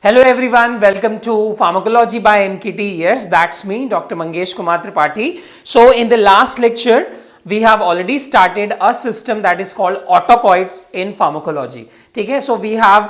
Hello everyone, welcome to Pharmacology by MKT. Yes, that's me, Dr. Mangesh Kumar Tripathi. So in the last lecture, we have already started a system that is called autocoids in pharmacology. ठीक है, so we have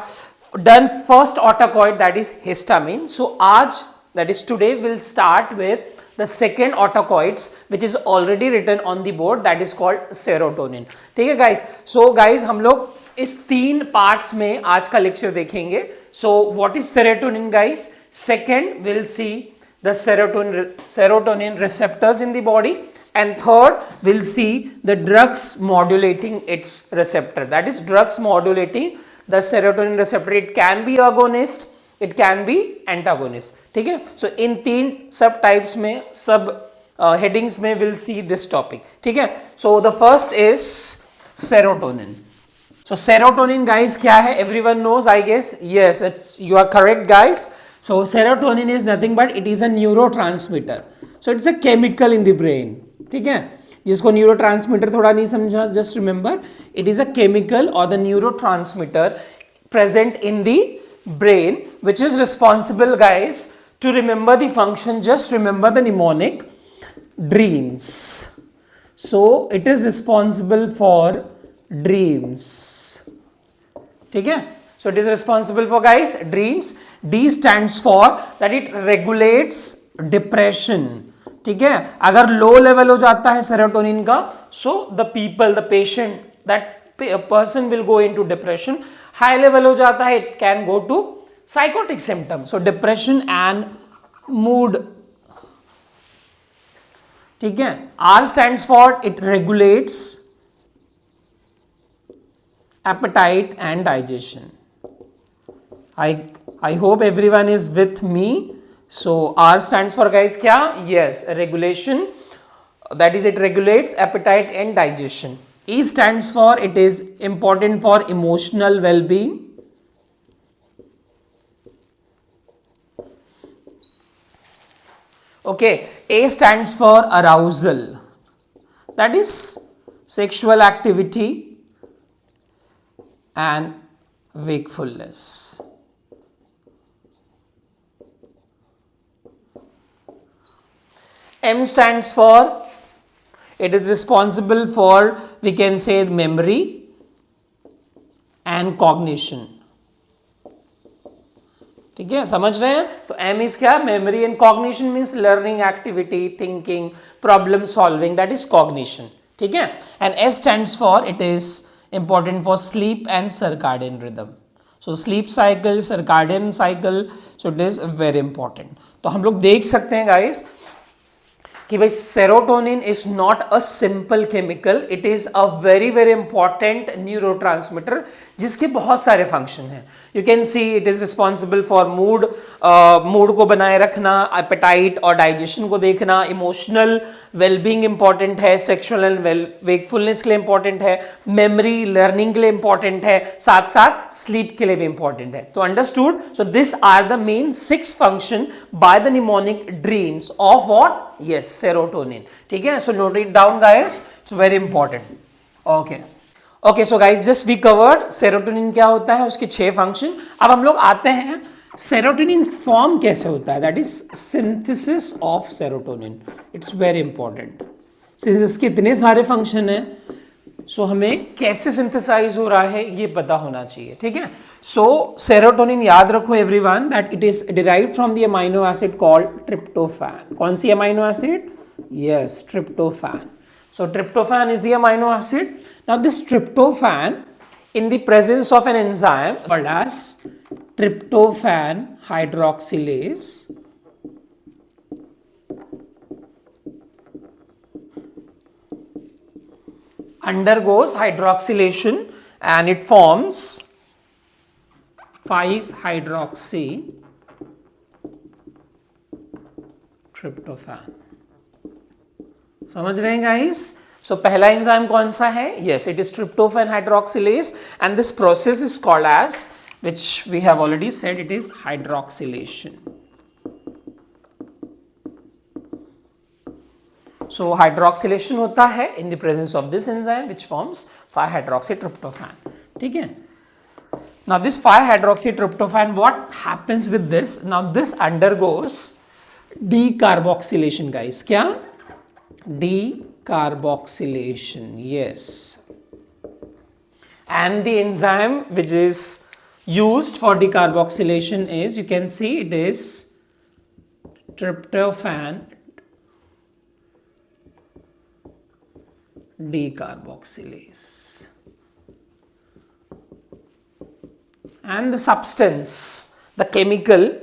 done first autocoid, that is histamine. So आज, that is today, we'll start with the second autocoids which is already written on the board, that is called serotonin. ठीक है guys, so guys हम लोग इस तीन parts में आज का लेक्चर देखेंगे. So what is serotonin guys? Second we'll see the serotonin receptors in the body, and third we'll see the drugs modulating its receptor, that is drugs modulating the serotonin receptor. It can be agonist, it can be antagonist. ठीक है, so इन तीन सब types में सब headings में we'll see this topic. ठीक है, so the first is serotonin. So serotonin guys क्या है? Everyone knows I guess. Yes, you are correct guys. So serotonin is nothing but it is a neurotransmitter. So it's a chemical in the brain. ठीक है, जिसको neurotransmitter थोड़ा नहीं समझा, just remember it is a chemical or the neurotransmitter present in the brain which is responsible guys to remember the function. Just remember the mnemonic dreams. So it is responsible for dreams. ठीक है, so it is responsible for guys dreams. D stands for that it regulates depression. ठीक है, अगर low level हो जाता है serotonin का, so the patient, that person will go into depression. High level हो जाता है, it can go to psychotic symptoms. So depression and mood. ठीक है, R stands for it regulates appetite and digestion. I hope everyone is with me. So R stands for guys क्या? Yes, regulation, that is it regulates appetite and digestion. E stands for it is important for emotional well-being. Okay, A stands for arousal, that is sexual activity and wakefulness. M stands for it is responsible for, we can say, memory and cognition. ठीक है, समझ रहे हैं? तो M is क्या? Memory and cognition means learning activity, thinking, problem solving, that is cognition. ठीक है, and S stands for it is important for sleep and circadian rhythm. So sleep cycle, circadian cycle, so it is very important. तो हम लोग देख सकते हैं guys कि भाई serotonin is not a simple chemical, it is a very very important neurotransmitter जिसके बहुत सारे फंक्शन हैं. You can see it is responsible for mood, mood को बनाए रखना, appetite और digestion को देखना, emotional well-being important है, sexual and wakefulness के लिए important है, memory learning के लिए important है, साथ साथ sleep के लिए भी important है. तो understood? So these are the main 6 function by the mnemonic dreams of what? Yes, serotonin. ठीक है, so note it down guys, it's very important. Okay, so guys just we covered serotonin क्या होता है, उसके 6 function. अब हम लोग आते हैं सेरोटोनिन फॉर्म कैसे होता है, that is synthesis of serotonin. It's very important, since इसके इतने सारे फंक्शन हैं, सो हमें कैसे सिंथेसाइज हो रहा है ये पता होना चाहिए. ठीक है, सो सेरोटोनिन याद रखो everyone that it is derived from the amino acid called tryptophan. कौन सी amino acid? Yes, tryptophan. So tryptophan is the amino acid. Now this tryptophan in the presence of an enzyme called as tryptophan hydroxylase undergoes hydroxylation and it forms 5-hydroxy tryptophan. समझ रहे हैं guys? सो पहला enzyme कौन सा है? Yes, it is tryptophan hydroxylase and this process is called as, which we have already said, it is hydroxylation. So hydroxylation होता है in the presence of this enzyme which forms 5-hydroxytryptophan. ठीक है, Now this 5-hydroxytryptophan, what happens with this? Now this undergoes decarboxylation, guys. क्या? Decarboxylation, yes. And the enzyme which is used for decarboxylation is, you can see it is tryptophan decarboxylase. And the substance, the chemical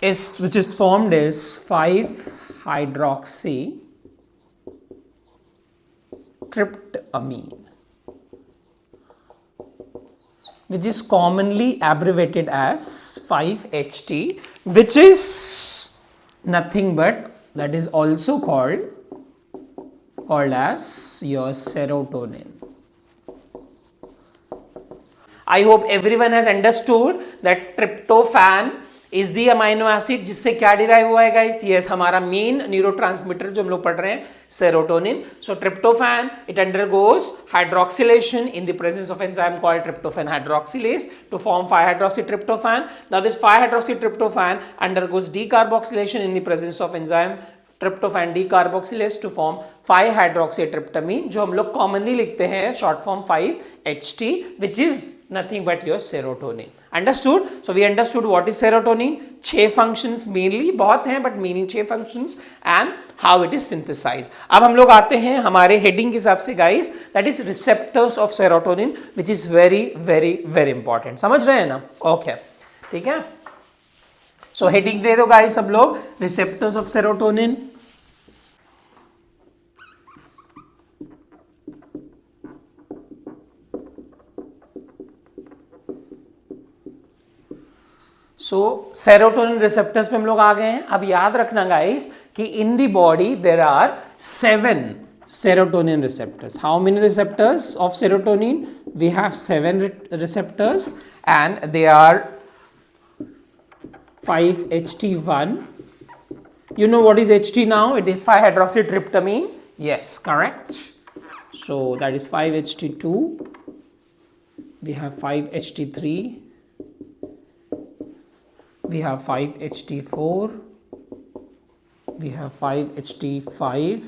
is which is formed is 5-hydroxytryptamine, which is commonly abbreviated as 5-HT, which is nothing but, that is also called as your serotonin. I hope everyone has understood that tryptophan is the amino acid जिससे क्या derive हुआ है guys? Yes, हमारा main neurotransmitter जो हम लोग पढ़ रहे हैं serotonin. So tryptophan, it undergoes hydroxylation in the presence of enzyme called tryptophan hydroxylase to form 5-hydroxytryptophan. Now this 5-hydroxytryptophan undergoes decarboxylation in the presence of enzyme tryptophan decarboxylase to form 5-hydroxytryptamine, जो हम लोग commonly लिखते हैं short form 5-HT, which is nothing but your serotonin. Understood? So we understood what is serotonin. 6 functions mainly, बहुत हैं but mainly 6 functions, and how it is synthesized. अब हम लोग आते हैं हमारे हेडिंग के हिसाब से guys, that is receptors of serotonin, which is very very very important. समझ रहे हैं ना? Okay, ठीक है. So हेडिंग दे दो guys सब लोग, receptors of serotonin. So serotonin receptors पे हम लोग आ गए हैं. अब याद रखना गाइस कि in the body there are 7 serotonin receptors. How many receptors of serotonin? We have 7 receptors, and they are 5-HT1. You know what is HT now? It is 5-hydroxytryptamine. Yes, correct. So that is 5-HT2. We have 5-HT3. We have 5-HT4. We have 5-HT5.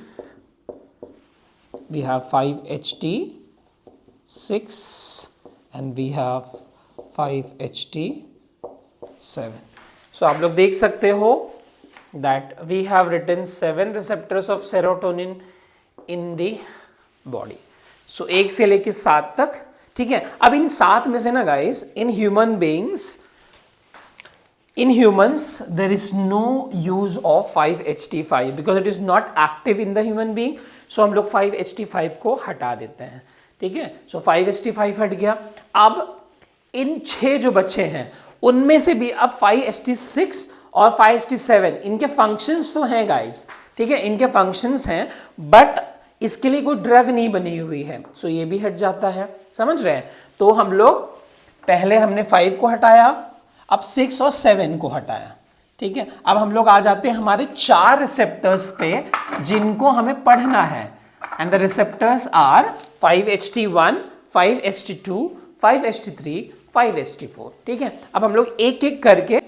We have 5-HT6, and we have 5-HT7. So आप लोग देख सकते हो that we have written 7 receptors of serotonin in the body. So 1 से लेके 7 तक, ठीक है. अब इन 7 में से ना guys, in humans there is no use of 5-HT5 because it is not active in the human being. So हम लोग 5-HT5 को हटा देते हैं, ठीक है. So 5-HT5 हट गया. अब इन 6 जो बच्चे हैं उनमें से भी अब 5-HT6 और 5-HT7 इनके फंक्शंस तो हैं गाइस, ठीक है, इनके फंक्शंस हैं, बट इसके लिए कोई ड्रग नहीं बनी हुई है. सो ये भी हट जाता है, समझ रहे हैं. तो हम लोग पहले हमने 5 को हटाया, अब 6 और 7 को हटाया, ठीक है. अब हम लोग आ जाते हैं हमारे 4 रिसेप्टर्स पे जिनको हमें पढ़ना है. And the receptors are 5-HT1, 5-HT2, 5-HT3, 5-HT4, ठीक है. अब हम लोग एक एक करके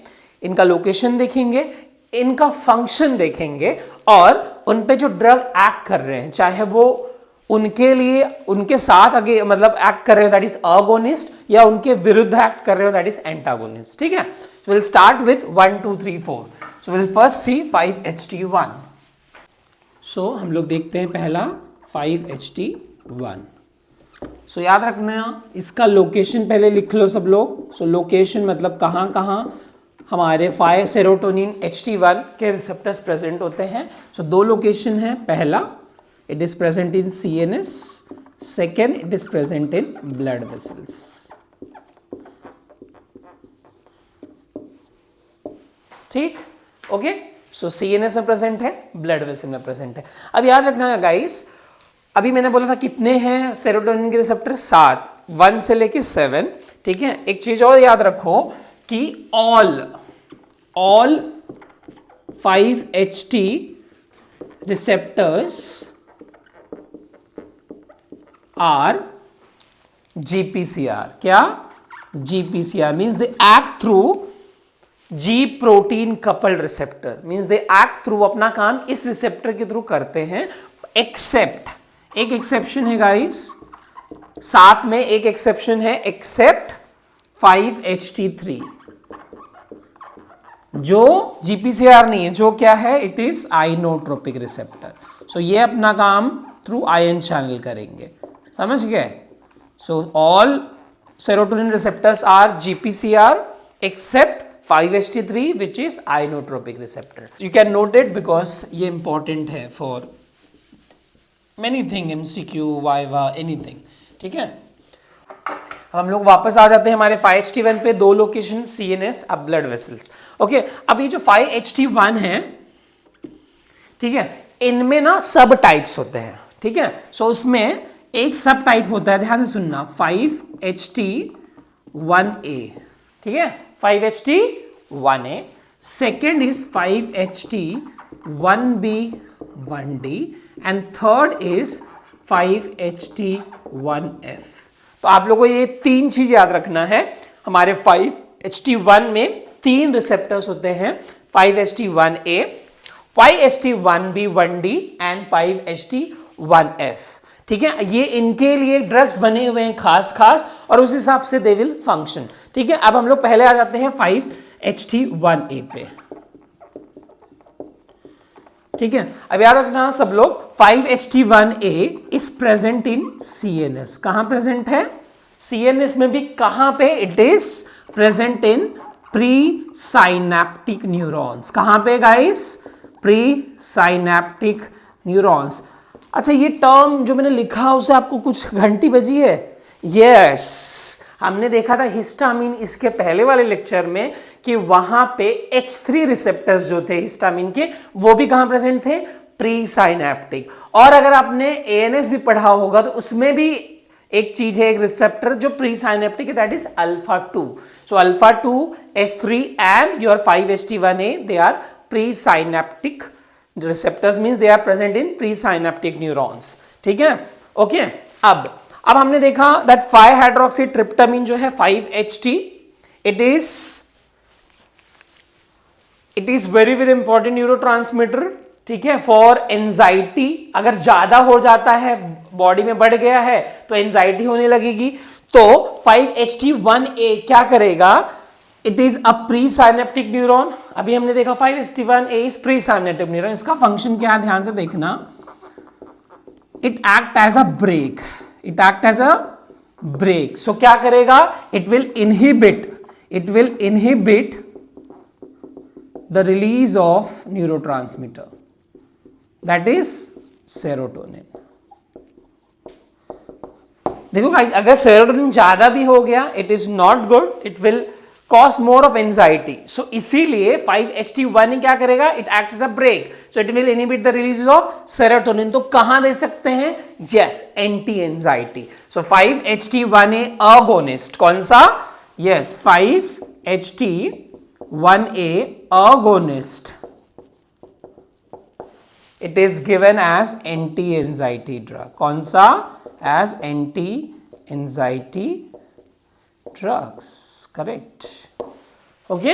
इनका लोकेशन देखेंगे, इनका फंक्शन देखेंगे, और उन पे जो ड्रग एक्ट कर रहे हैं, चाहे वो उनके लिए उनके साथ आगे मतलब एक्ट कर रहे हो दैट इज अगोनिस्ट, या उनके विरुद्ध एक्ट कर रहे हो दैट इज एंटागोनिस्ट, ठीक है. So will start with 1 2 3 4. So will first see 5-HT1. So हम लोग देखते हैं पहला 5-HT1. सो याद रखना इसका लोकेशन पहले लिख लो सब लोग. सो लोकेशन मतलब कहाँ कहाँ हमारे 5 सेरोटोनिन HT1 के रिसेप्टर्स प्रेजेंट होते हैं. सो 2 लोकेशन है. पहला it is present in CNS, second it is present in blood vessels. ठीक, ओके. सो CNS में प्रेजेंट है, ब्लड वेसल में प्रेजेंट है. अब याद रखना गाइस, अभी मैंने बोला था कितने हैं सेरोटोनिन के रिसेप्टर? 7, 1 से लेके 7, ठीक है. एक चीज और याद रखो कि all 5-HT receptors are GPCR. क्या? GPCR means they act through G protein coupled receptor, means they act through, अपना काम इस रिसेप्टर के थ्रू करते हैं, एक्सेप्ट, एक एक्सेप्शन है गाइस, साथ में एक एक्सेप्शन है, एक्सेप्ट 5-HT3 जो GPCR नहीं है, जो क्या है, it is ionotropic receptor. So ये अपना काम थ्रू आयन चैनल करेंगे, समझ गए. So all serotonin receptors are GPCR except 5-HT3 which is ionotropic receptor. You can note it because ये important है for many thing, MCQ, Viva, anything. ठीक है. अब हम लोग वापस आ जाते हैं हमारे 5HT1 पे. दो लोकेशन CNS, अब ब्लड वेसल्स. ओके, अब ये जो 5HT1 है, ठीक है, इनमें ना सब टाइप्स होते हैं. ठीक है. सो उसमें एक सब टाइप होता है, ध्यान से सुनना, 5HT1A. ठीक है, 5HT1A. Second is 5HT1B1D and third is 5HT1F. तो आप लोगों को ये तीन चीज याद रखना है. हमारे 5HT1 में तीन रिसेप्टर्स होते हैं, 5HT1A, 5HT1B1D एंड 5HT1F. ठीक है, ये इनके लिए ड्रग्स बने हुए हैं खास और उस हिसाब से दे विल फंक्शन. ठीक है, अब हम लोग पहले आ जाते हैं 5HT1A पे. ठीक है, अब याद रखना सब लोग, 5HT1A is present in CNS. कहां प्रेजेंट है? CNS में भी. कहां पे? It is present in pre synaptic neurons. कहां पे गाइस? Pre synaptic neurons. अच्छा, ये टर्म जो मैंने लिखा उसे आपको कुछ घंटी बजी है? यस, हमने देखा था हिस्टामिन इसके पहले वाले लेक्चर में कि वहां पे H3 रिसेप्टर्स जो थे हिस्टामिन के, वो भी कहां प्रेजेंट थे? Pre synaptic. और अगर आपने ANS भी पढ़ा होगा तो उसमें भी एक चीज है, एक रिसेप्टर जो प्री साइनेप्टिक है, that is alpha 2. So alpha 2, H3 and your 5HT1A, they are presynaptic receptors, means they are present in presynaptic neurons. ठीक है, ओके. अब हमने देखा that 5-hydroxytryptamine जो है 5HT, it is very important neurotransmitter. ठीक है, for anxiety. अगर ज्यादा हो जाता है, बॉडी में बढ़ गया है तो एंजाइटी होने लगेगी. तो 5HT1A क्या करेगा? It is a pre synaptic neuron. अभी हमने देखा 5HT1A is pre synaptic neuron. इसका फंक्शन क्या है, ध्यान से देखना. It act as a brake. It act as a brake. So क्या करेगा? It will inhibit the release of neurotransmitter, that is serotonin. देखो गाइस, अगर सेरोटोनिन ज्यादा भी हो गया, it is not good, it will cause more of anxiety. So इसीलिए 5HT1 क्या करेगा? It acts as a brake. So it will inhibit the release of serotonin. तो कहां दे सकते हैं? Yes, anti-anxiety. So 5HT1A agonist. कौन सा? Yes, 5HT1A agonist. It is given as anti-anxiety drug. कौन सा? As anti-anxiety drugs. Correct. Okay.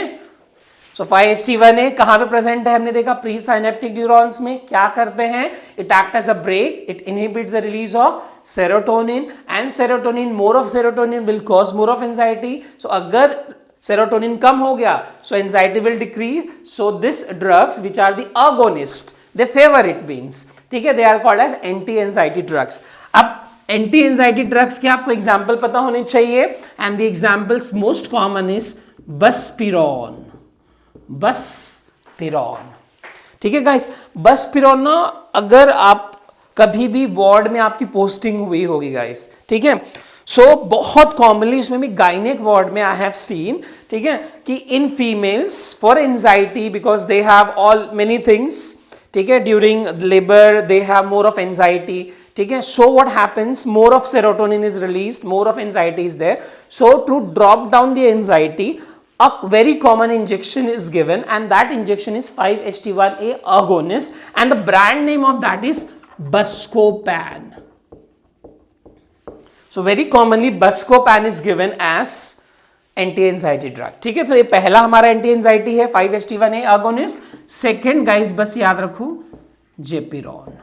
So 5HT1A कहां पे प्रेजेंट है? हमने देखा प्री साइनेप्टिक न्यूरॉन्स में. क्या करते हैं? It act as a brake. It inhibits the release of serotonin and serotonin, more of serotonin will cause more of anxiety. So अगर सेरोटोनिन कम हो गया, so anxiety will decrease. So this drugs which are the agonist, they favour it means. ठीक है, they are called as anti anxiety drugs. अब anti anxiety drugs के आपको example पता होने चाहिए, and the examples most common is बसपिरोन. ठीक है गाइस, बसपिरोन ना, अगर आप कभी भी वार्ड में आपकी पोस्टिंग हुई होगी गाइस, ठीक है, सो बहुत कॉमनली इसमें भी गाइनेक वार्ड में आई हैव सीन, ठीक है, कि in females for anxiety because they have all many things, ठीक है, during labour they have more of anxiety. ठीक है, so what happens, more of serotonin is released, more of anxiety is there. So to drop down the anxiety, a very common injection is given, and that injection is 5HT1A agonist, and the brand name of that is Buscopan. So very commonly Buscopan is given as anti anxiety drug. ठीक है, तो ये पहला हमारा anti anxiety है 5-HT1A agonist. Second guys बस याद रखो जेपिरॉन।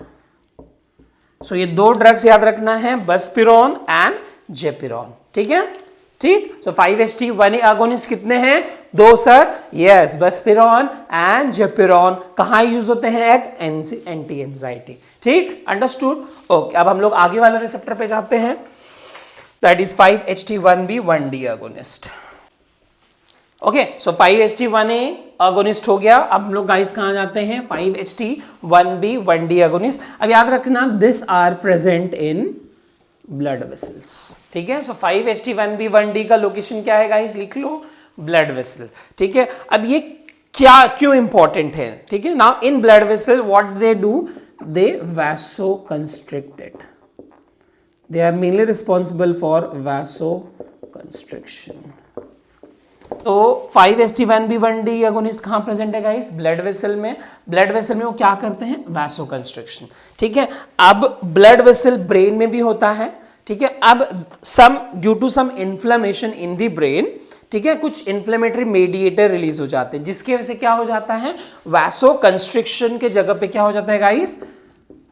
सो ये दो ड्रग्स याद रखना है, बसपिरोन एंड जेपिरॉन। ठीक है, ठीक। सो 5-HT1A अगोनिस्ट कितने हैं? दो sir, yes, buspirone and gepirone. कहां यूज होते हैं? At anti anxiety. ठीक, अंडरस्टूड। ओके, अब हम लोग आगे वाले रिसेप्टर पे जाते हैं, that is 5-HT1B 1D agonist. Okay, so 5-HT1A agonist हो गया। अब हम लोग गाइस कहां जाते हैं? 5-HT1B 1D agonist. अब याद रखना this are present in blood vessels. ठीक है, सो 5-HT1B 1D का लोकेशन क्या है गाइस? लिख लो, ब्लड वेसल। ठीक है, अब ये क्या क्यों इंपॉर्टेंट है? ठीक है, now in blood vessel what they do, they vasoconstricted. They are mainly responsible for vasoconstriction. तो 5-HT1B 1D अगोनिस्ट कहां प्रेजेंट है गाइस? ब्लड वेसल में। ब्लड वेसल में वो क्या करते हैं? वैसोकंस्ट्रिक्शन। ठीक है, अब ब्लड वेसल ब्रेन में भी होता है। ठीक है, अब due to some inflammation in the brain, ठीक है, कुछ इन्फ्लेमेटरी मेडिएटर रिलीज हो जाते हैं, जिसके वजह से क्या हो जाता है? वैसोकंस्ट्रिक्शन के जगह पे क्या हो जाता है guys?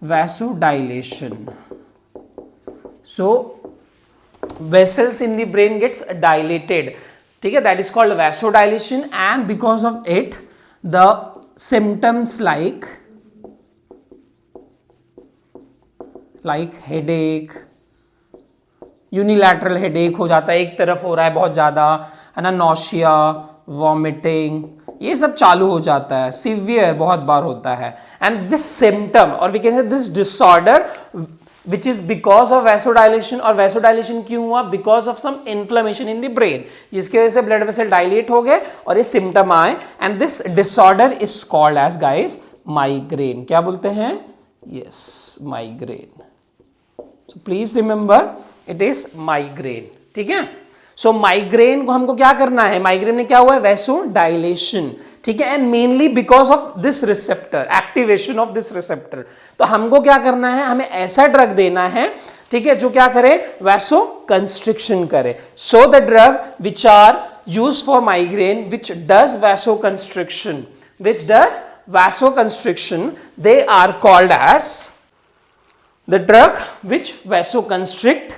Vasodilation. So vessels in the brain gets dilated. ठीक है, that is called vasodilation, and because of it the symptoms like headache, unilateral headache हो जाता है, एक तरफ हो रहा है बहुत ज्यादा, है ना, nausea, vomiting, ये सब चालू हो जाता है, सीवियर बहुत बार होता है। एंड दिस सिम्टम और we can say this disorder which is because of vasodilation, और vasodilation क्यों हुआ? because of some inflammation in the brain, जिसकी वजह से blood vessel dilate हो गए और ये symptom आए, and this disorder is called as guys migraine। क्या बोलते हैं? yes, migraine। so please remember it is migraine। ठीक है, सो माइग्रेन को हमको क्या करना है? माइग्रेन में क्या हुआ है? वैसोडाइलेशन। ठीक है, and mainly because of this receptor, activation of this receptor. तो हमको क्या करना है? हमें ऐसा ड्रग देना है, ठीक है, जो क्या करे? वैसो कंस्ट्रिक्शन करे। So the drug which are use for migraine which does vasoconstriction, they are called as the drug which vasoconstrict,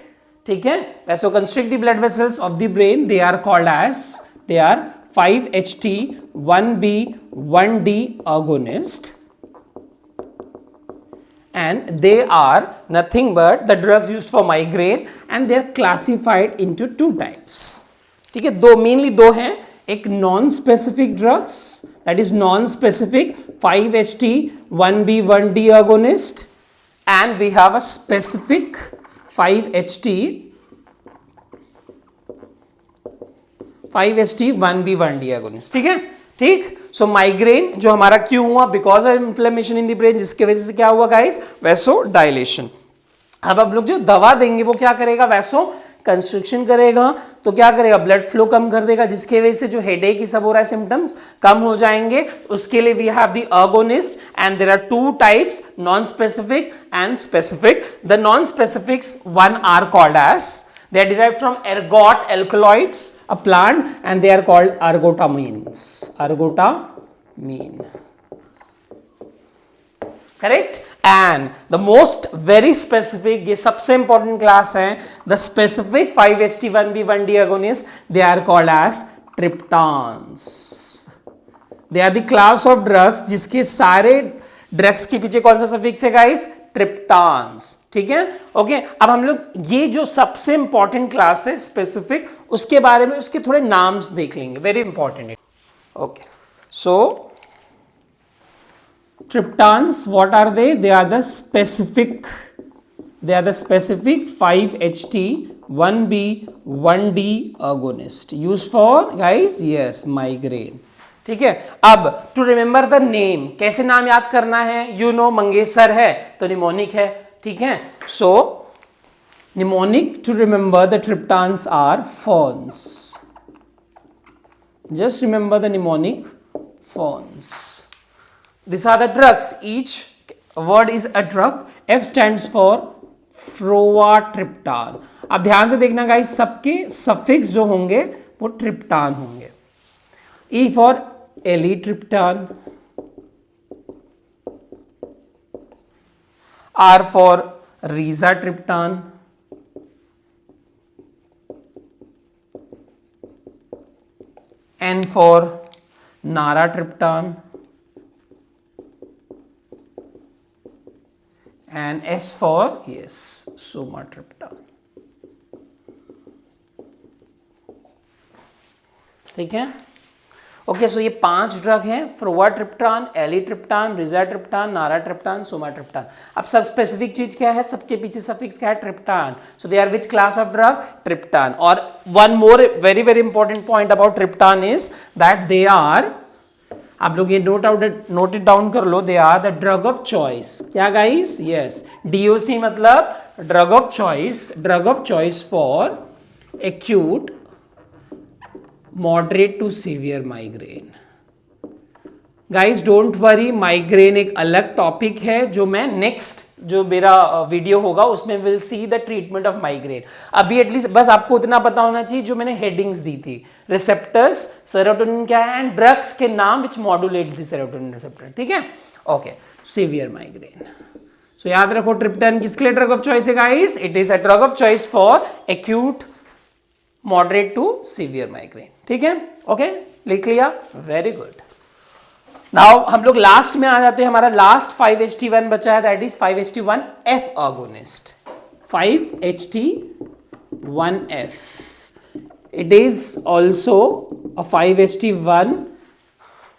ठीक है, vasoconstrict the blood vessels of the brain, they are called as, they are 5-HT1B 1D agonist, and they are nothing but the drugs used for migraine, and they are classified into two types। ठीक है, दो mainly दो हैं, एक non specific drugs, that is non specific 5-HT1B 1D agonist, and we have a specific 5-HT1B 1D agonist। ठीक है, ठीक। सो migraine जो हमारा क्यों हुआ? Because of inflammation in the brain, जिसके वजह से क्या हुआ गाइस? वैसोडाइलेशन। अब हम लोग जो दवा देंगे वो क्या करेगा? वैसो कंस्ट्रिक्शन करेगा। तो क्या करेगा? ब्लड फ्लो कम कर देगा, जिसके वजह से जो हेडेक सब हो रहा है सिम्टम्स कम हो जाएंगे। उसके लिए we have the agonist, and there are two types, non specific and specific. The non specifics one are called as, they are derived from ergot alkaloids, a plant, and they are called ergotamines, correct। and the most very specific, ये सबसे important class है, the specific 5-HT1B 1D agonist, they are called as triptans। they are the class of drugs जिसके सारे drugs के पीछे कौन सा suffix है गाइस? ट्रिप्टान्स। ठीक है, ओके। अब हम लोग ये जो सबसे इंपॉर्टेंट क्लास है स्पेसिफिक, उसके बारे में उसके थोड़े नाम्स देख लेंगे, वेरी इंपॉर्टेंट है। Okay, so triptans what are they? They are the specific 5-HT1B 1D agonist used for guys, yes, migraine। ठीक है, अब टू रिमेंबर द नेम, कैसे नाम याद करना है? यू नो, मंगेशर है तो निमोनिक है। ठीक है, so mnemonic, to remember the triptans are phones, just remember the mnemonic forms। These are the drugs, each word is a drug। F stands for froatriptan। अब ध्यान से देखना गाइस, सबके सफिक्स जो होंगे वो ट्रिप्टान होंगे। E for eletriptan, R for rizatriptan, N for naratriptan, and S for yes sumatriptan। ठीक है, ओके। सो ये 5 ड्रग हैं, फ्रोवाट्रिप्टान, एलिट्रिप्टान, रिजाट्रिप्टान, नाराट्रिप्टान, सोमाट्रिप्टान। अब सब स्पेसिफिक चीज क्या है, सबके पीछे सफिक्स क्या है, triptan. So they are which class of drug, triptan. और one more very very important point about triptan is that they are, आप लोग ये नोट इट डाउन कर लो, they are the drug of choice. क्या guys, yes, DOC मतलब drug of choice, drug of choice for acute moderate to severe migraine. Guys don't worry, migraine एक अलग topic है जो मैं नेक्स्ट जो मेरा वीडियो होगा उसमें will see the treatment of migraine. अभी एटलीस्ट बस आपको उतना पता होना चाहिए जो मैंने हेडिंग्स दी थी, रिसेप्टर्स, सेरोटोनिन क्या है, एंड ड्रग्स के नाम विच मॉड्यूलेट द सेरोटोनिन रिसेप्टर। ठीक है, ओके। सीवियर माइग्रेन, सो याद रखो ट्रिप्टन किसके लिए ड्रग ऑफ चॉइस है guys, it is a drug of choice for acute moderate to severe migraine. ठीक है, ओके, लिख लिया, वेरी गुड। नाउ हम लोग लास्ट में आ जाते हैं, हमारा लास्ट 5-HT1 बचा है, that is 5-HT1F agonist. 5-HT1F, it is also a 5-HT1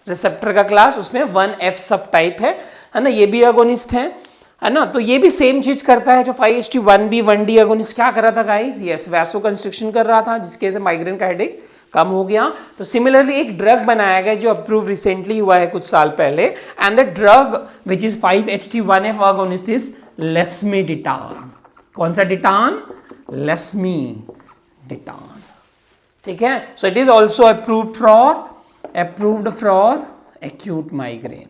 receptor का क्लास, उसमें 1F सब टाइप है ना, ये भी अगोनिस्ट है ना। तो ये भी सेम चीज करता है जो 5-HT1B 1D अगोनिस्ट क्या कर रहा था गाइस, यस, वैसो कंस्ट्रिक्शन कर रहा था, जिसके वजह से माइग्रेन का हेडेक कम हो गया। तो सिमिलरली एक ड्रग बनाया गया जो अप्रूव रिसेंटली हुआ है कुछ साल पहले, and the drug which is 5-HT1F agonist is lasmiditan. कौन सा डिटान, लेस्मीडिटान। ठीक है, so it is also approved for acute migraine.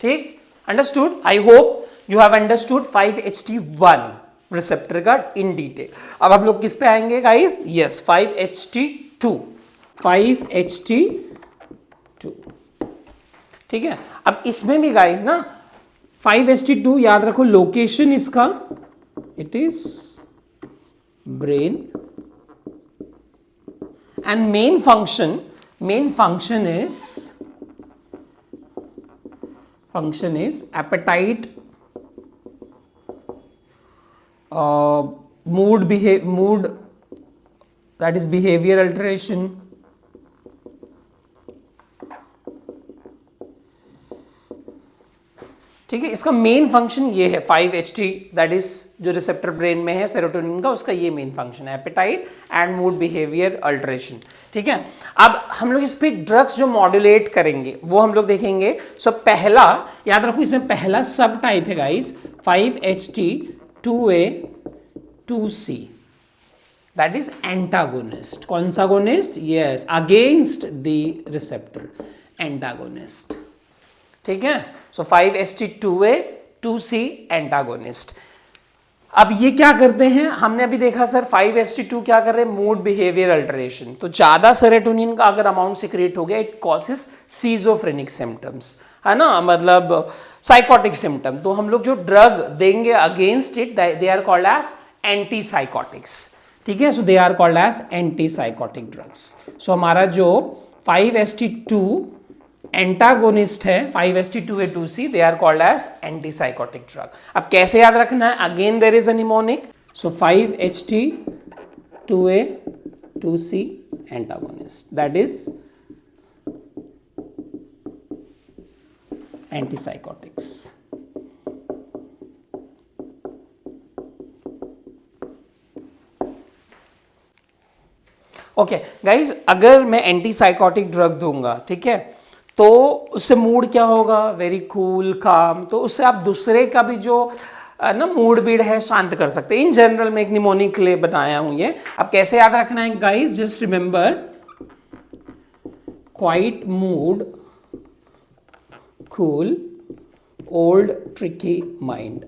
ठीक, understood. I hope you have understood 5-HT1 receptor का इन डिटेल। अब हम लोग किस पे आएंगे गाइस, यस, 5-HT2। 5-HT2, ठीक है। अब इसमें भी गाइस ना 5-HT2 याद रखो, लोकेशन इसका it is brain, and main function is appetite, mood, that is behavior alteration, ठीक है। इसका मेन फंक्शन ये है 5-HT, दैट इज जो रिसेप्टर ब्रेन में है सेरोटोनिन का, उसका ये मेन फंक्शन है, appetite and mood behaviour alteration. ठीक है, अब हम लोग इस पे ड्रग्स जो मॉड्यूलेट करेंगे वो हम लोग देखेंगे। सो पहला याद रखो, इसमें पहला सब टाइप है guys 5-HT2A 2C, that is antagonist. कौन सा agonist, yes, against the receptor, antagonist. ठीक है, सो 5-HT2A 2C एंटागोनिस्ट। अब ये क्या करते हैं, हमने अभी देखा सर 5-HT2 क्या कर रहे हैं, मूड बिहेवियर अल्टरेशन। तो ज्यादा सेरोटोनिन का अगर अमाउंट सिक्रेट हो गया, इट कॉजेस सीजोफ्रेनिक सिम्टम्स, है ना, मतलब साइकोटिक सिम्टम। तो हम लोग जो ड्रग देंगे against it, they are called as anti psychotics. ठीक है, so they are called as anti psychotic drugs. So हमारा जो 5-HT2 एंटागोनिस्ट है 5-HT2A 2C, they are called as antipsychotic drug. अब कैसे याद रखना है, again there is a mnemonic, so 5-HT2A 2C antagonist, that is antipsychotics. Okay guys, अगर मैं एंटीसाइकोटिक ड्रग दूंगा, ठीक है, तो उससे मूड क्या होगा, वेरी कूल काम। तो उससे आप दूसरे का भी जो ना मूड बीड है शांत कर सकते हैं। इन जनरल में एक निमोनिक के लिए बनाया हूं ये। अब कैसे याद रखना है guys, just remember, quite mood, cool, old tricky mind.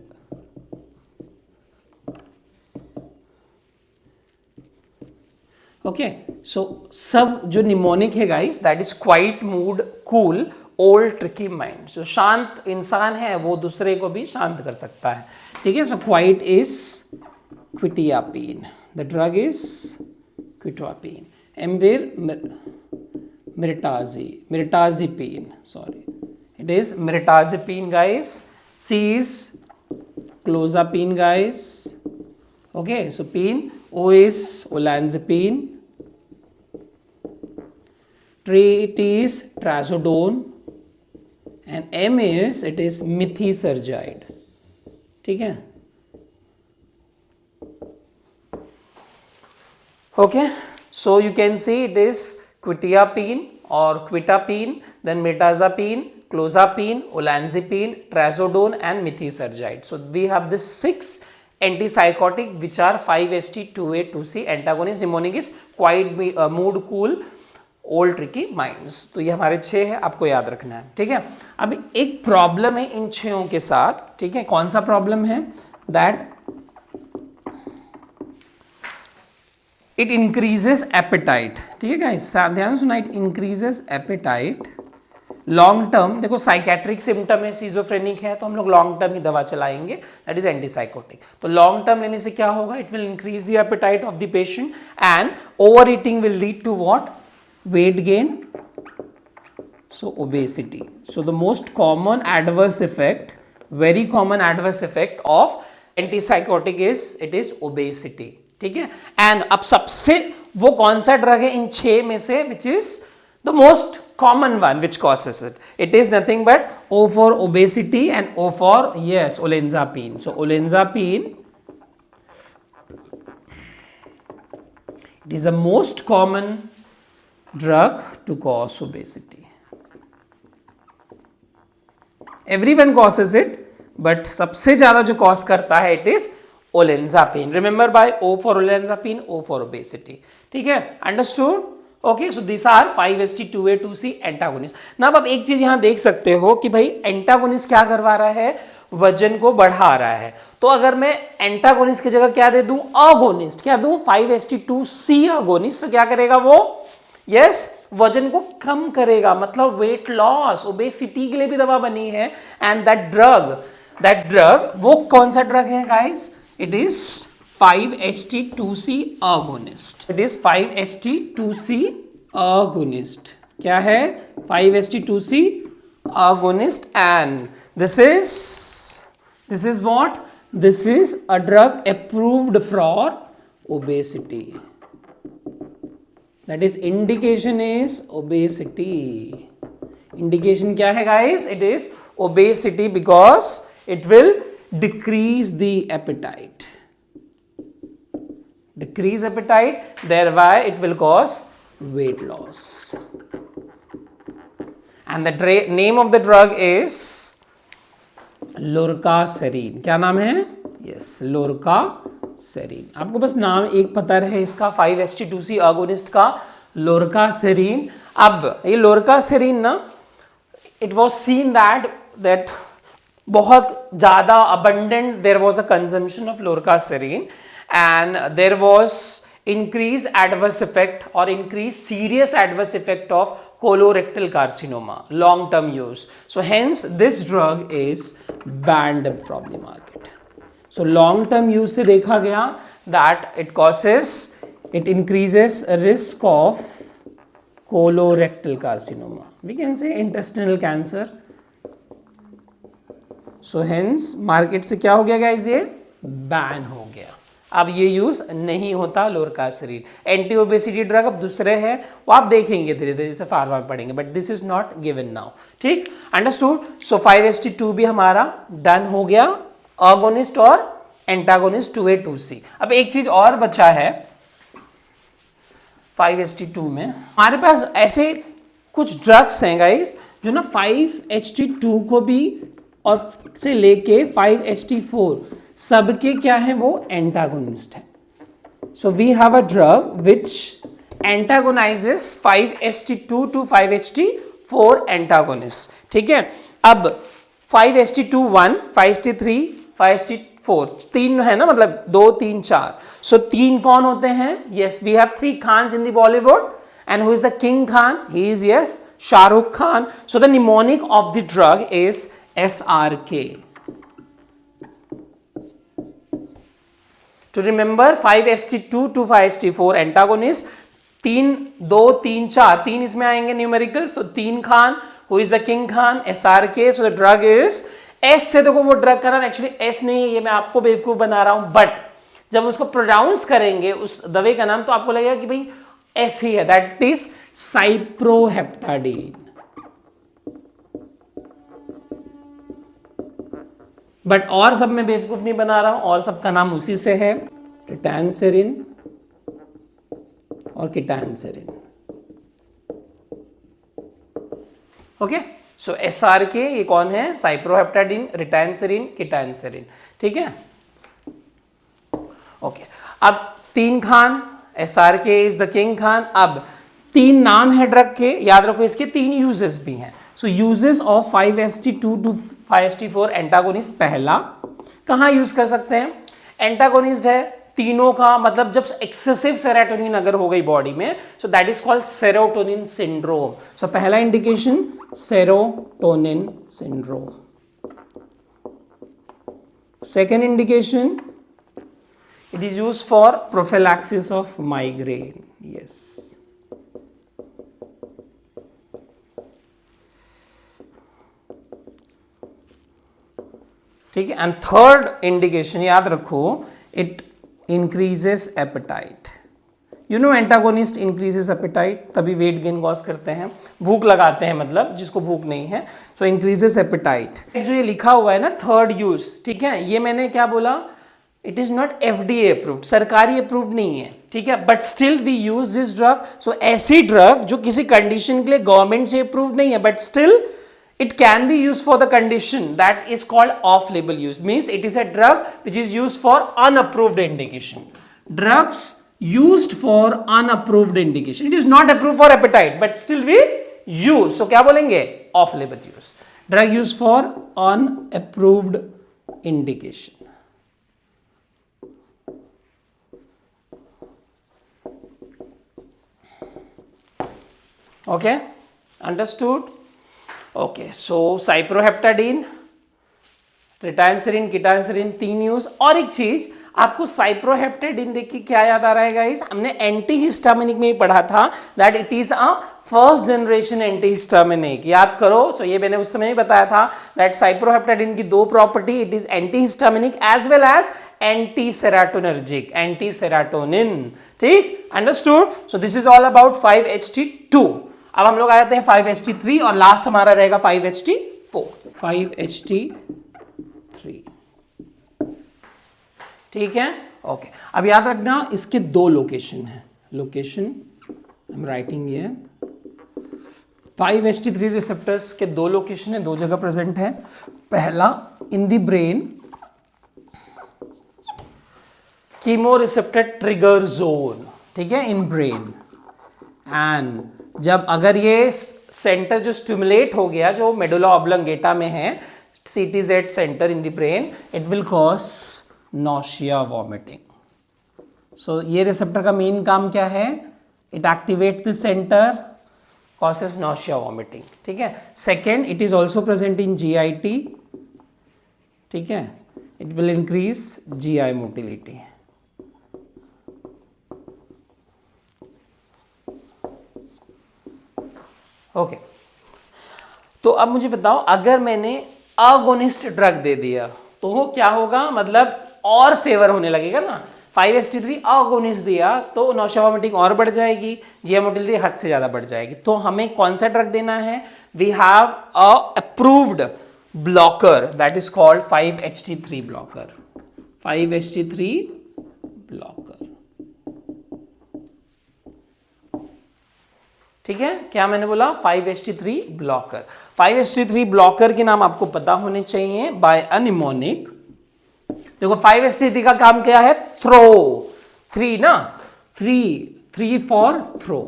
Okay so सब जो निमोनिक है guys, that is quite, mood, cool, old, tricky mind. So शांत इंसान है वो दूसरे को भी शांत कर सकता है. ठीक है. So quite is quetiapine. The drug is quetiapine. एम्बिर mirtazepine. Sorry, it is mirtazepine, guys. C is clozapine, guys. Okay, so pine. O is olanzapine. T is trazodone. And M is, it is methisergide. ठीक है. Okay, so you can see it is quetiapine or quitapine, then mirtazapine, clozapine, olanzapine, trazodone and methisergide. So we have the 6 antipsychotic which are 5-HT2A2C antagonist. Mnemonic is quiet, mood, cool, old, tricky minds. तो ये हमारे 6 है, आपको याद रखना है. ठीक है. अभी एक प्रॉब्लम है इन 6 के साथ. ठीक है. कौन सा प्रॉब्लम है? That it increases appetite. ठीक है गाइस, ध्यान सुना. It increases appetite long term. देखो साइकेट्रिक सिम्टम है, सीजोफ्रेनिक है, तो हम लोग लॉन्ग टर्म ही दवा चलाएंगे, दैट इज एंटीसाइकोटिक. तो लॉन्ग टर्म लेने से क्या होगा? It will increase the appetite of the patient and over eating will lead to what? Weight gain. So obesity. So the most common adverse effect, very common adverse effect of antipsychotic is, it is obesity. ठीक है. And अब सबसे वो कौन सा drug है इन 6 में से which is the most common one which causes it? It is nothing but O for obesity and O for, yes, olanzapine. So olanzapine, it is the most common drug to cause obesity. Everyone causes it, but सबसे ज्यादा जो cause करता है it is olanzapine. Remember by O for olanzapine, O for obesity. ठीक है. Understood? Okay, so these are 5-HT2A2C antagonist. Now अब एक चीज यहां देख सकते हो कि भाई एंटागोनिस्ट क्या करवा रहा है? वजन को बढ़ा रहा है. तो अगर मैं एंटागोनिस्ट की जगह क्या दे दूं? अगोनिस्ट. क्या दूं? 5-HT2C agonist. तो क्या करेगा वो? यस, वजन को कम करेगा, मतलब वेट लॉस, ओबेसिटी के लिए भी दवा बनी है. एंड दैट ड्रग वो कौन सा ड्रग है guys? It is 5-HT2C agonist. It is 5-HT2C agonist. क्या है? 5-HT2C agonist. And this is what? This is a drug approved for obesity. That is, indication is obesity. Indication क्या है guys? It is obesity because it will decrease the appetite. Decrease appetite, thereby it will cause weight loss. And the name of the drug is lorcaserin. क्या नाम है? Yes, lorcaserin. आपको बस नाम एक पता रहे इसका, 5-HT2C agonist का, lorcaserin. अब ये lorcaserin ना, it was seen that बहुत ज़्यादा abundant there was a consumption of lorcaserin and there was increased adverse effect or increased serious adverse effect of colorectal carcinoma, long term use. So hence this drug is banned from the market. So long term use से देखा गया that it increases risk of colorectal carcinoma. We can say intestinal cancer. So hence market से क्या हो गया guys? ये ban हो गया. अब ये यूज नहीं होता लोरकासेरिन. एंटी ओबेसिटी ड्रग अब दूसरे हैं, वो आप देखेंगे धीरे धीरे से फार्मा पढ़ेंगे, but this is not given now. ठीक, अंडरस्टूड. सो 5-HT2 भी हमारा डन हो गया, अगोनिस्ट और एंटागोनिस्ट 2A2C. अब एक चीज और बचा है 5-HT2 में. हमारे पास ऐसे कुछ ड्रग्स हैं गाइस जो ना 5-HT2 को भी और से लेके 5-HT4 सबके क्या है? वो एंटागोनिस्ट है. So we have a drug which antagonizes 5-HT2 to 5-HT4 antagonist. ठीक है. अब 5:2 1, 5:3, 5:4, 3 है ना, मतलब 2 3 4. सो 3 कौन होते हैं? यस, वी हैव 3 खान्स in the Bollywood. And who is the King Khan? He is, yes, Shah Rukh Khan. So the mnemonic of the drug is SRK. To remember, 5:2 to 5:4 antagonist. 3 2 3 4 3 इसमें आएंगे न्यूमेरिकल्स. तो 3 Khan, who is the King Khan? SRK. So the drug is S से. देखो वो drug का नाम actually S नहीं है, ये मैं आपको बेवकूफ बना रहा हूं, बट जब उसको प्रोनाउंस करेंगे उस दवाई का नाम तो आपको लगेगा कि भाई S ही है. That is cyproheptadine. बट और सब में बेवकूफ नहीं बना रहा हूं, और सबका नाम उसी से है, रिटैंसेरिन और किटैंसेरिन. ओके, सो SRK ये कौन है? Cyproheptadine, ritanserin, किटैंसेरिन. ठीक है. ओके, अब 3 Khan, SRK is the king Khan. अब 3 नाम है ड्रग के, याद रखो इसके 3 यूजेस भी हैं. सो यूजेस ऑफ 5:2 to 5:4 एंटागोनिस्ट. पहला कहां यूज कर सकते हैं? एंटागोनिस्ट है तीनों का, मतलब जब एक्सेसिव सेरोटोनिन अगर हो गई बॉडी में, so that is called serotonin syndrome. So पहला indication serotonin syndrome. Second indication, it is used for prophylaxis of migraine. Yes. ठीक है. एंड थर्ड इंडिकेशन याद रखो, it increases appetite. You know antagonist increases appetite, तभी weight gain cause करते हैं, भूख लगाते हैं, मतलब जिसको भूख नहीं है. सो इंक्रीजेस एपेटाइट. जो ये लिखा हुआ है ना थर्ड यूज, ठीक है, ये मैंने क्या बोला? It is not FDA approved, सरकारी अप्रूव्ड नहीं है. ठीक है, but still we use this drug. So ऐसी ड्रग जो किसी कंडीशन के लिए गवर्नमेंट से अप्रूव्ड नहीं है, but still it can be used for the condition, that is called off label use. Means it is a drug which is used for unapproved indication. Drugs used for unapproved indication, it is not approved for appetite but still we use. So क्या बोलेंगे? off label use. Drug used for unapproved indication. Okay, understood? Okay, so cyproheptadine, ritanserin, ketanserin 3 use. और एक चीज आपको cyproheptadine देख के क्या याद आ रहा है गाइस? हमने एंटीहिस्टामिनिक में ही पढ़ा था that it is a first generation antihistaminic. याद करो. सो ये मैंने उस समय ही बताया था दैट साइप्रोहेप्टाडीन की 2 property, it is antihistaminic as well as anti serotonergic, anti serotonin. ठीक, understood? So this is all about 5-HT2. अब हम लोग आ जाते हैं 5-HT3 और लास्ट हमारा रहेगा 5-HT4. 5-HT3. ठीक है. ओके, अब याद रखना इसके 2 लोकेशन है. लोकेशन आई एम राइटिंग ये 5-HT3 रिसेप्टर्स के 2 लोकेशन है, 2 जगह प्रेजेंट है. पहला इन the brain, chemo receptor trigger zone. ठीक है, इन ब्रेन. एंड जब अगर ये सेंटर जो स्टिमुलेट हो गया, जो मेडुला ऑब्लंगेटा में है, CTZ centre in the brain, it will cause nausea, vomiting. So ये रिसेप्टर का मेन काम क्या है? It activate the centre, causes nausea, vomiting. ठीक है. Second, it is also present in GIT. ठीक है, it will increase GI motility. Okay, तो अब मुझे बताओ, अगर मैंने अगोनिस्ट ड्रग दे दिया तो क्या होगा? मतलब और फेवर होने लगेगा ना. 5-HT3 अगोनिस्ट दिया तो नॉशिया, वॉमिटिंग और बढ़ जाएगी, GI मोटिलिटी हद से ज्यादा बढ़ जाएगी. तो हमें कौन सा ड्रग देना है? We have a approved blocker that is called 5-HT3 blocker. 5-HT3 blocker. ठीक है, क्या मैंने बोला? 5-HT3 blocker. 5-HT3 ब्लॉकर के नाम आपको पता होने चाहिए बाय अ निमोनिक. देखो 5-HT3 का काम क्या है? थ्रो. 3 ना, 3 फॉर थ्रो.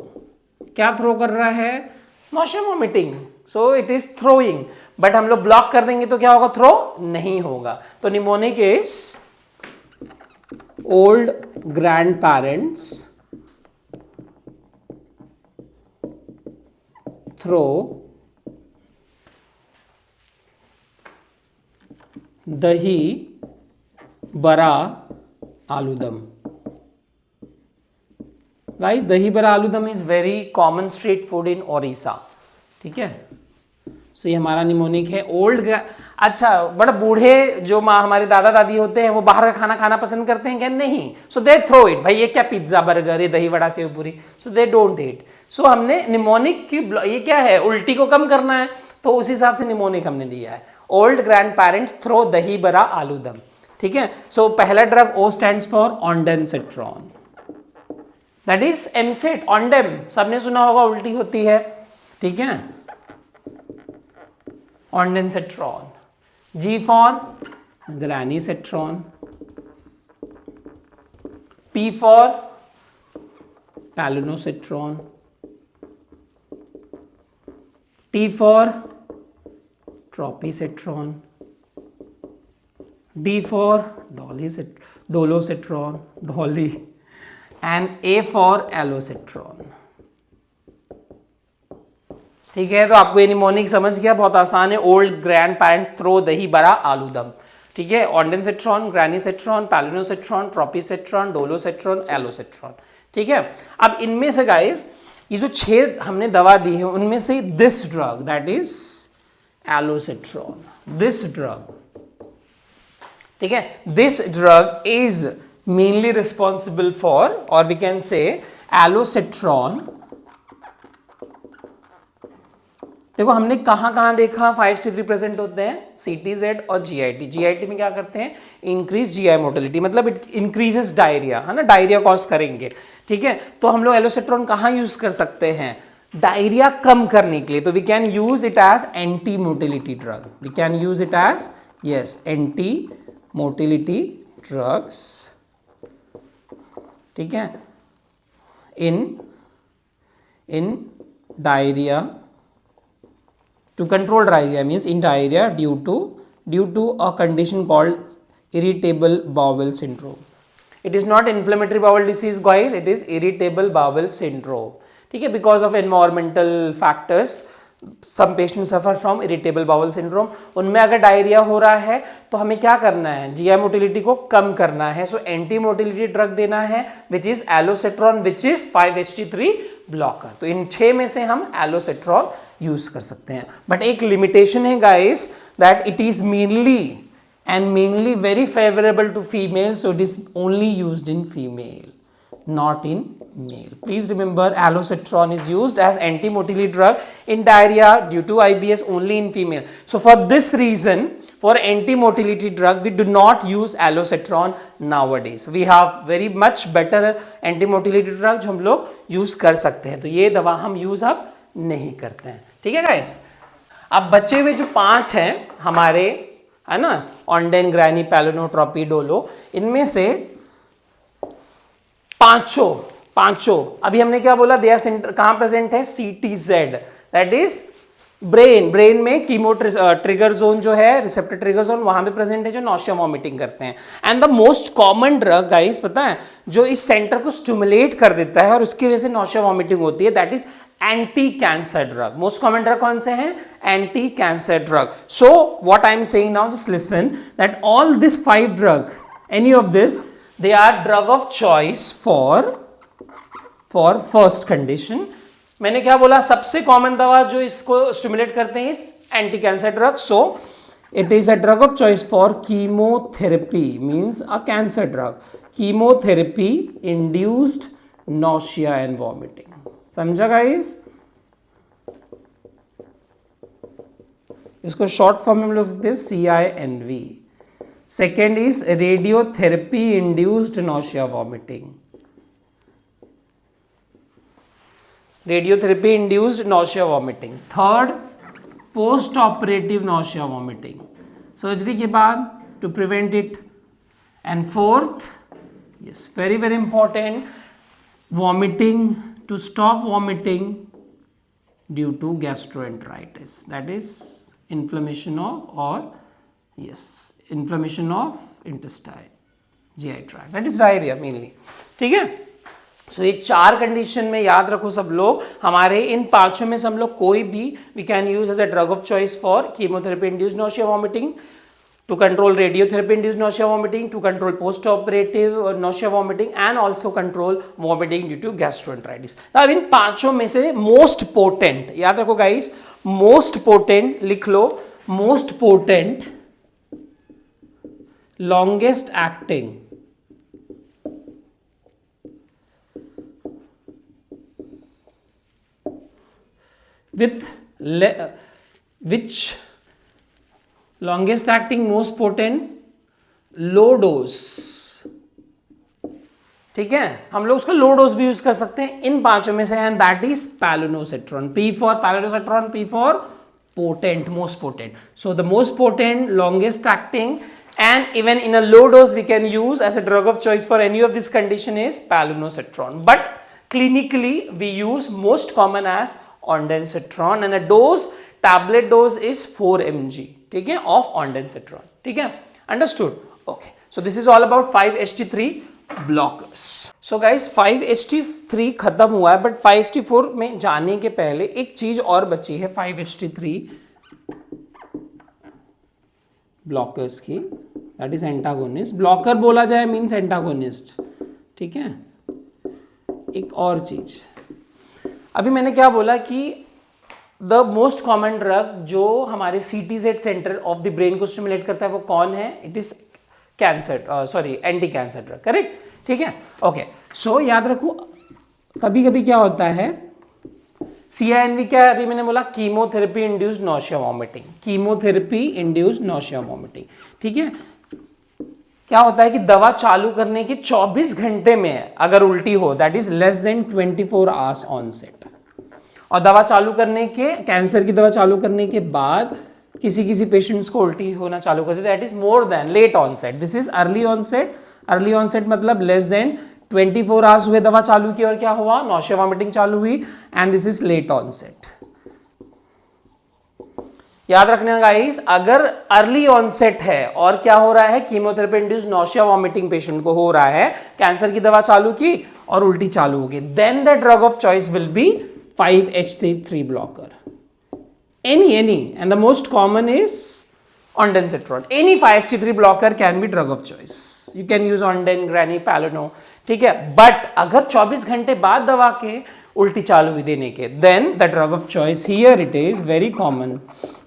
क्या थ्रो कर रहा है? Nausea, vomiting. So it is throwing, but हम लोग ब्लॉक कर देंगे तो क्या होगा, थ्रो नहीं होगा। तो mnemonic is old grand parents throw dahi bada aloodum. Guys dahi bada aloodum is very common street food in Odisha, ठीक है। सो ये हमारा निमोनिक है। ओल्ड, अच्छा बड़ा बूढ़े जो माँ हमारे दादा दादी होते हैं वो बाहर का खाना खाना पसंद करते हैं क्या? नहीं। सो दे थ्रो इट, भाई ये क्या पिज्जा बर्गर, ये दही बड़ा सेव पूरी, सो दे डोंट ईट। सो हमने निमोनिक की, ये क्या है, उल्टी को कम करना है, तो उस हिसाब से निमोनिक हमने दिया है। Old grand parents throw dahi bada आलूदम, ठीक है। सो पहला drug O stands for ondansetron, that is Emeset, Ondem सबने सुना होगा, उल्टी होती है, ठीक है। Ondansetron. G for granisetron, P for palonosetron, T for tropisetron, D for dolasetron, Dolly, and A for alosetron, ठीक है। तो आपको ये निमोनिक समझ गया, बहुत आसान है। Old grand parent throw dahi bada आलूदम, ठीक है। ऑन्डेनसेट्रॉन, ग्रैनीसेट्रॉन, पैलिनोसेट्रॉन, ट्रोपीसेट्रॉन, डोलोसेट्रॉन, एलोसेट्रॉन, ठीक है। अब इनमें से गाइस ये जो 6 हमने दवा दी है उनमें से this drug that is alosetron, this drug, ठीक है, this drug is mainly responsible for, और वी कैन से एलोसेट्रॉन। देखो हमने कहां कहां देखा 5T3 प्रेजेंट होते हैं, CTZ और GIT। GIT में क्या करते हैं, इंक्रीज GI मोटिलिटी, मतलब इट इंक्रीजेस डायरिया, है ना, डायरिया कॉज करेंगे, ठीक है। तो हम लोग एलोसेट्रॉन कहां यूज कर सकते हैं, डायरिया कम करने के लिए, तो we can use it as anti motility drug, we can use it as, yes, anti motility drugs, ठीक है, in diarrhoea, to control diarrhea, means in diarrhea due to a condition called irritable bowel syndrome. It is not inflammatory bowel disease guys, it is irritable bowel syndrome, ठीक है। because of environmental factors some patients suffer from irritable bowel syndrome। उनमें अगर diarrhoea हो रहा है तो हमें क्या करना है, GI मोटिलिटी को कम करना है। सो एंटी मोटिलिटी ड्रग देना है which is alosetron, which is 5HT3 blocker. तो इन 6 में से हम एलोसेट्रॉन यूज कर सकते हैं, बट एक लिमिटेशन है guys that it is mainly very favourable to female, so it is only used in female, not in male. Please remember alosetron is used as anti-motility drug in diarrhea due to IBS only in female. So for this reason, for anti-motility drug we do not use alosetron nowadays. We have very much better anti-motility drug जो हम लोग use कर सकते हैं, तो ये दवा हम यूज अब नहीं करते हैं, ठीक है गाइस। अब बचे हुए जो 5 हैं हमारे, है ना, ऑन्डेन, ग्रैनी, पैलिनो, ट्रोपी, डोलो, इनमें से पांचों अभी हमने क्या बोला, दे आर सेंटर कहां प्रेजेंट है, CTZ, दैट इज ब्रेन में कीमो ट्रिगर जोन जो है, रिसेप्टर ट्रिगर जोन वहां पे प्रेजेंट है, जो नॉशिया वॉमिटिंग करते हैं। And the most common drug guys पता है जो इस सेंटर को स्टिमुलेट कर देता है और उसकी वजह से नॉशिया वॉमिटिंग होती है, that is anti cancer drug. Most common drug कौन से हैं, anti cancer drug. So what I am saying now, just listen that all this 5 drug, any of this, they are drug of choice for first condition। मैंने क्या बोला, सबसे common दवा जो इसको स्टिमुलेट करते हैं इस anti cancer drug. So it is a drug of choice for chemotherapy, means a cancer drug, chemotherapy induced nausea and vomiting. समझा गाइस, इसको शॉर्ट फॉर्म में हम लोग लिखते हैं CINV। Second is radiotherapy induced nausea vomiting, radiotherapy induced nausea vomiting। Third, post operative nausea vomiting, surgery के बाद to prevent it। And fourth, yes, very important, vomiting, to stop vomiting due to gastroenteritis, that is inflammation of और inflammation of intestine, GI tract, that is diarrhoea mainly. ठीक है, सो ये 4 condition में याद रखो सब लोग। हमारे इन 5 में से हम लोग कोई भी we can use as a drug of choice for chemotherapy induced nausea vomiting, to control radiotherapy induced nausea vomiting, to control post operative nausea vomiting and also control vomiting due to gastroenteritis। अब इन 5 में से most potent, याद रखो guys, most potent लिख लो, most potent longest acting with which longest acting most potent low dose, ठीक है, हम लोग उसका लो डोज भी यूज कर सकते हैं इन 5 में से, and that is palonosetron. P for palonosetron, P for potent, most potent. So the most potent, longest acting, and even in a low dose we can use as a drug of choice for any of this condition is पैलोनोसेट्रॉन, but clinically we use most common as ondansetron and the dose, tablet dose is 4 mg, ठीक है, of ondansetron। ठीक है, understood, okay. So this is all about 5-HT3 blockers. So guys 5-HT3 खत्म हुआ है, but 5-HT4 में जाने के पहले एक चीज और बची है 5-HT3 ब्लॉकर्स की, दैट इज एंटागोनिस्ट। ब्लॉकर बोला जाए मीन्स एंटागोनिस्ट, ठीक है। एक और चीज, अभी मैंने क्या बोला कि द मोस्ट कॉमन ड्रग जो हमारे CTZ centre of the brain को स्टिमुलेट करता है वो कौन है? It is cancer, sorry anti cancer drug, correct, ठीक है, ओके। सो याद रखो, कभी कभी क्या होता है, CINV क्या है? अभी मैंने बोला chemotherapy induced nausea vomiting, chemotherapy induced nausea vomiting, ठीक है। क्या होता है कि दवा चालू करने के 24 घंटे में अगर उल्टी हो, that is less than 24 hours onset, और दवा चालू करने के, कैंसर की दवा चालू करने के बाद किसी पेशेंट्स को उल्टी होना चालू करती है, that is more than late onset. This is early onset, early onset मतलब लेस देन 24 आवर्स हुए दवा चालू की और क्या हुआ, नॉसिया वॉमिटिंग चालू हुई, and this is late onset. याद रखना गाइस, अगर अर्ली ऑनसेट है और क्या हो रहा है, chemotherapy induced nausea vomiting patient को हो रहा है, कैंसर की दवा चालू की और उल्टी चालू होगी, then the drug of choice will be 5-HT3 blocker. Any, and the most common is ondansetron. Any 5-HT3 blocker can be drug of choice. You can use ondan, granny, palano, ठीक है। बट अगर 24 घंटे बाद दवा के उल्टी चालू हुई देने के, then the drug of choice here it is very common.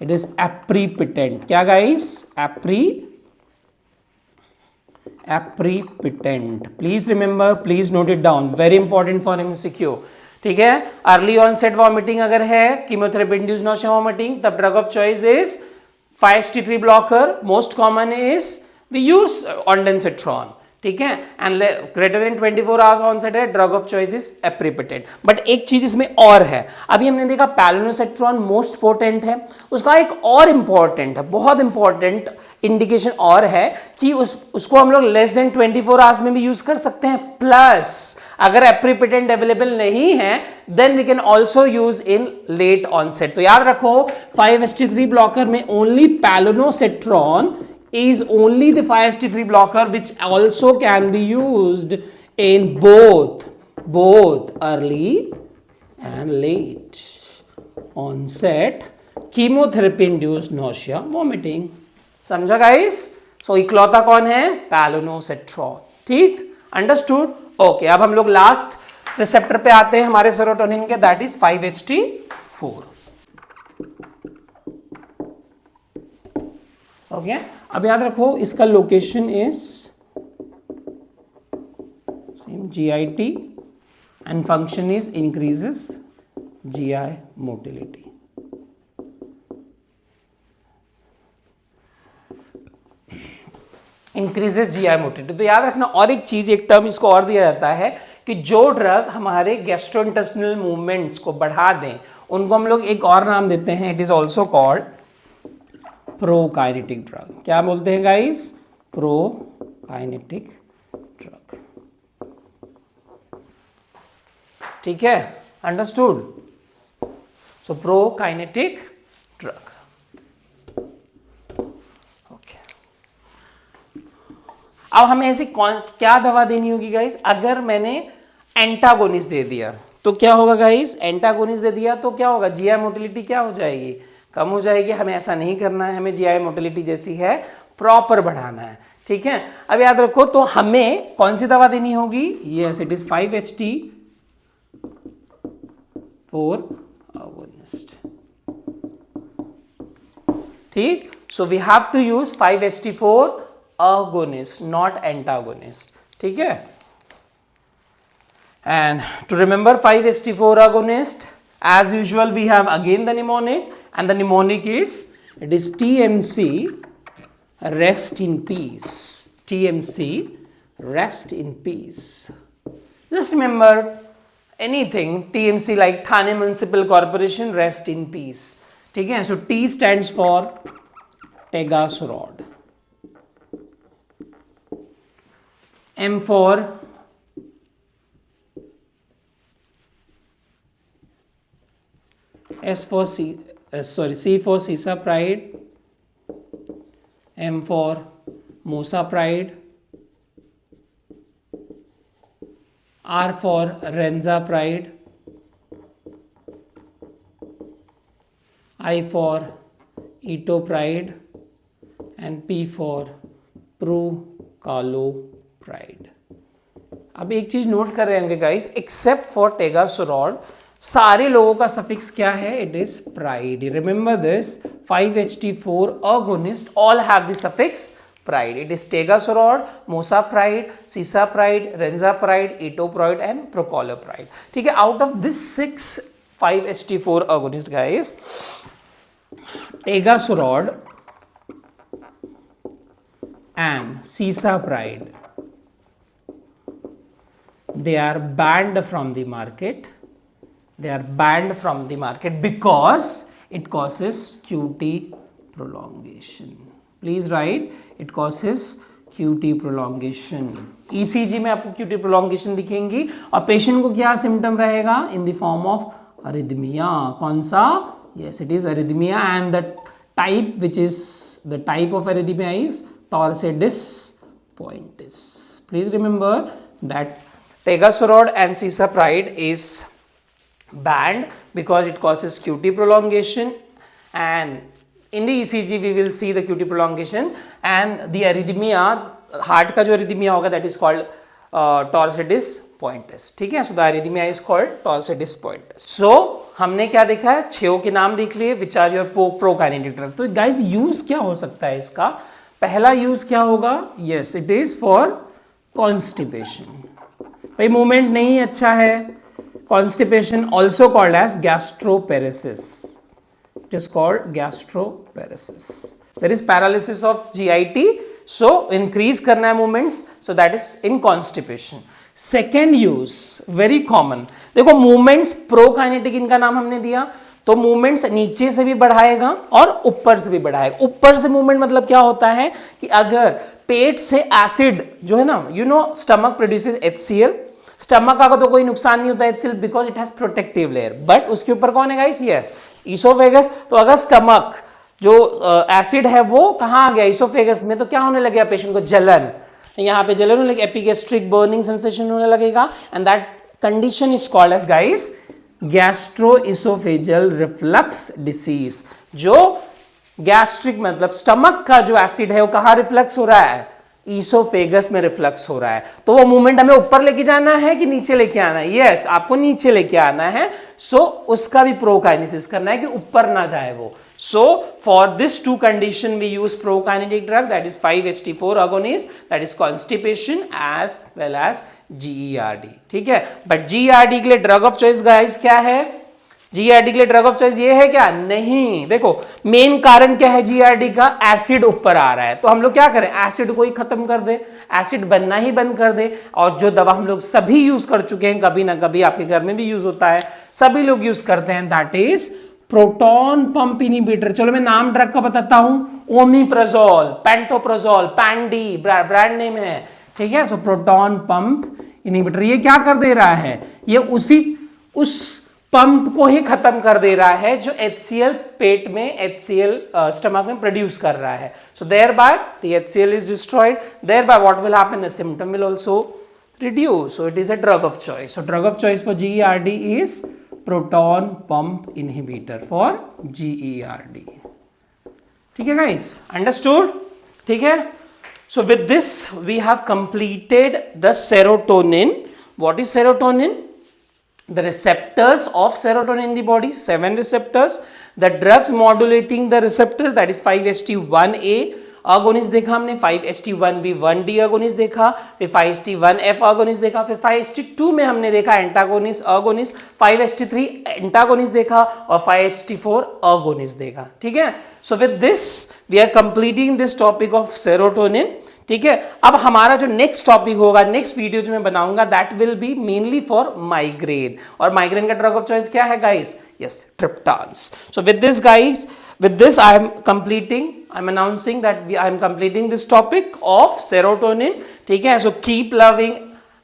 It is aprepitant. क्या guys? Aprepitant. Please remember, please note it down. Very important for MCQ. ठीक है, अर्ली ऑनसेट वॉमिटिंग अगर है, कीमोथेरेपी इंड्यूस्ड नॉसिया वॉमिटिंग, तब drug of choice is 5-HT3 blocker, most common is we use ondansetron, ठीक है, and greater than 24 hours onset है, drug of choice is aprepitant. But एक चीज इसमें और है, अभी हमने देखा पैलोनोसेट्रॉन मोस्ट पोटेंट है, उसका एक और इंपॉर्टेंट है, बहुत इंपॉर्टेंट इंडिकेशन और है कि उसको हम लोग लेस देन 24 आवर्स में भी यूज कर सकते हैं, प्लस अगर एप्रीपिटेंट अवेलेबल नहीं है then we can also use in late onset. तो याद रखो 5-HT3 ब्लॉकर में only palonosetron is only the 5-HT3 blocker which also can be used in both early and late onset chemotherapy induced nausea vomiting। समझा guys? सो इकलौता कौन है? पैलोनोसेट्रॉन, ठीक, understood, okay. अब हम लोग लास्ट रिसेप्टर पे आते हैं हमारे सेरोटोनिन के, दैट इज 5-HT4, ओके। अब याद रखो इसका location is same GIT and function is increases GI motility. Increases GI motility. तो याद रखना, और एक चीज, एक टर्म इसको और दिया जाता है कि जो ड्रग हमारे गैस्ट्रोइंटेस्टिनल मूवमेंट्स को बढ़ा दें उनको हम लोग एक और नाम देते हैं, it is also called prokinetic drug. क्या बोलते हैं गाइस? प्रोकाइनेटिक ड्रग, ठीक है, understood, So prokinetic drug. Okay. अब हमें ऐसी क्या दवा देनी होगी गाइस? अगर मैंने एंटागोनिस्ट दे दिया तो क्या होगा गाइस? एंटागोनिस्ट दे दिया तो क्या होगा? जीआई मोटिलिटी क्या हो जाएगी? कम हो जाएगी। हमें ऐसा नहीं करना है, हमें जीआई मोटिलिटी जैसी है प्रॉपर बढ़ाना है, ठीक है। अब याद रखो, तो हमें कौन सी दवा देनी होगी? Yes, it is 5-HT4 agonist, ठीक। So we have to use 5-HT4 agonist, not antagonist, ठीक है। And to remember 5-HT4 agonist, as usual we have again the mnemonic, and the mnemonic is, it is TMC, rest in peace. TMC, rest in peace. Just remember anything TMC, like Thane Municipal Corporation, rest in peace, ठीक है। So T stands for Tegasorod, M for C for Cisapride, M for Mosapride, R for Renzapride, I for Etopride, and P for Prucalopride. अब एक चीज note कर रहे होंगे guys, except for टेगासोरॉड सारे लोगों का सफिक्स क्या है? It is pride. Remember this, 5-HT4 agonist all have the suffix pride. It is tegasorod, mosapride, cisapride, renzapride, etopride and prucalopride, ठीक है। Out of this 6 5-HT4 agonist guys, tegasorod and cisapride, they are banned from the market. They are banned from the market because it causes QT prolongation. Please write, it causes QT prolongation. ECG में आपको QT prolongation दिखेंगी और patient को क्या symptom रहेगा? In the form of arrhythmia. कौन सा? Yes, it is arrhythmia, and the type of arrhythmia is Torsades pointis. Please remember that tegasorod and cisapride is banned because it causes QT prolongation, and in the ECG we will see the QT prolongation, and the arrhythmia, heart का जो arrhythmia होगा, that is called Torsades pointis, ठीक है। so the arrhythmia is called Torsades pointis. so हमने क्या देखा है? 6 के नाम देख लिए which are your prokinetic drug. तो guys यूज क्या हो सकता है इसका? पहला यूज क्या होगा? yes, it is for constipation. भाई मूवमेंट नहीं अच्छा है, constipation, also called as gastroparesis. It is called gastroparesis. There is paralysis of GIT, so increase करना है movements, so that is in constipation. Second use, very common. देखो movements prokinetic इनका नाम हमने दिया, तो movements नीचे से भी बढ़ाएगा और ऊपर से भी बढ़ाएगा। ऊपर से movement मतलब क्या होता है कि अगर पेट से एसिड जो है ना, you know stomach produces HCl, stomach का तो कोई नुकसान नहीं होता है because it has protective layer, but उसके ऊपर कौन है गाइस? Yes, oesophagus. तो अगर स्टमक जो एसिड है वो कहाँ आ गया? ईसोफेगस में, तो क्या होने लगेगा? पेशेंट को जलन, यहाँ पे जलन होने लगे, एपिगैस्ट्रिक बर्निंग सेंसेशन होने लगेगा, and that condition is called as guys gastroesophageal reflux disease. जो गैस्ट्रिक मतलब स्टमक का जो एसिड है वो कहाँ रिफ्लक्स हो रहा है? ईसोफेगस में रिफ्लक्स हो रहा है। तो वो मूवमेंट हमें ऊपर लेके जाना है कि नीचे लेके आना है? यस, आपको नीचे लेके आना है। सो उसका भी प्रोकाइनेसिस करना है कि ऊपर ना जाए वो। So for this two condition we use prokinetic drug, that is 5-HT4 agonist, that is constipation as well as GERD, ठीक है। But GERD के लिए drug of choice guys क्या है? GERD के लिए ड्रग ऑफ चॉइस ये है क्या? नहीं। देखो मेन कारण क्या है GERD का? एसिड ऊपर आ रहा है। तो हम लोग क्या करें? एसिड को ही खत्म कर दे, एसिड बनना ही बंद कर दे। और जो दवा हम लोग सभी यूज कर चुके हैं, कभी ना कभी आपके घर में भी यूज होता है, सभी लोग यूज करते हैं, that is proton pump inhibitor. चलो मैं नाम ड्रग का बताता हूं, ओमिप्राजोल, पेंटोप्राजोल, पैंडी ब्रांड नेम है, ठीक है। सो प्रोटॉन पंप इनहिबिटर ये क्या कर दे रहा है? ये उस पंप को ही खत्म कर दे रहा है जो HCl पेट में, HCl स्टमक में प्रोड्यूस कर रहा है. So thereby the HCl is destroyed. Thereby what will happen? The symptom will also reduce. So it is a drug of choice. So drug of choice for GERD is proton pump inhibitor for GERD. ठीक है guys, understood? ठीक है. So with this we have completed the serotonin. What is serotonin? The receptors of serotonin in the body, 7 receptors. The drugs modulating the receptor, that is 5-HT1A agonist देखा हमने, 5-HT1B 1D agonist देखा, फिर 5-HT1F agonist देखा, फिर 5-HT2 में हमने देखा antagonist agonist, 5-HT3 antagonist देखा और 5-HT4 अगोनिस्ट देखा. ठीक है. So with this we are completing this topic of serotonin. ठीक है. अब हमारा जो नेक्स्ट टॉपिक होगा, नेक्स्ट वीडियो जो मैं बनाऊंगा, that will be mainly for migraine. और माइग्रेन का ड्रग ऑफ चॉइस क्या है guys? Yes, triptans. So with this guys, with this I am announcing that I am completing this topic of serotonin. ठीक है. So keep loving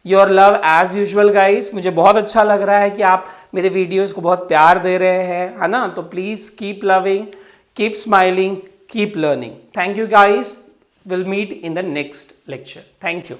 your love as usual guys. मुझे बहुत अच्छा लग रहा है कि आप मेरे वीडियोस को बहुत प्यार दे रहे हैं, है ना. तो please keep loving, keep smiling, keep learning. Thank you guys. We'll meet in the next lecture. Thank you.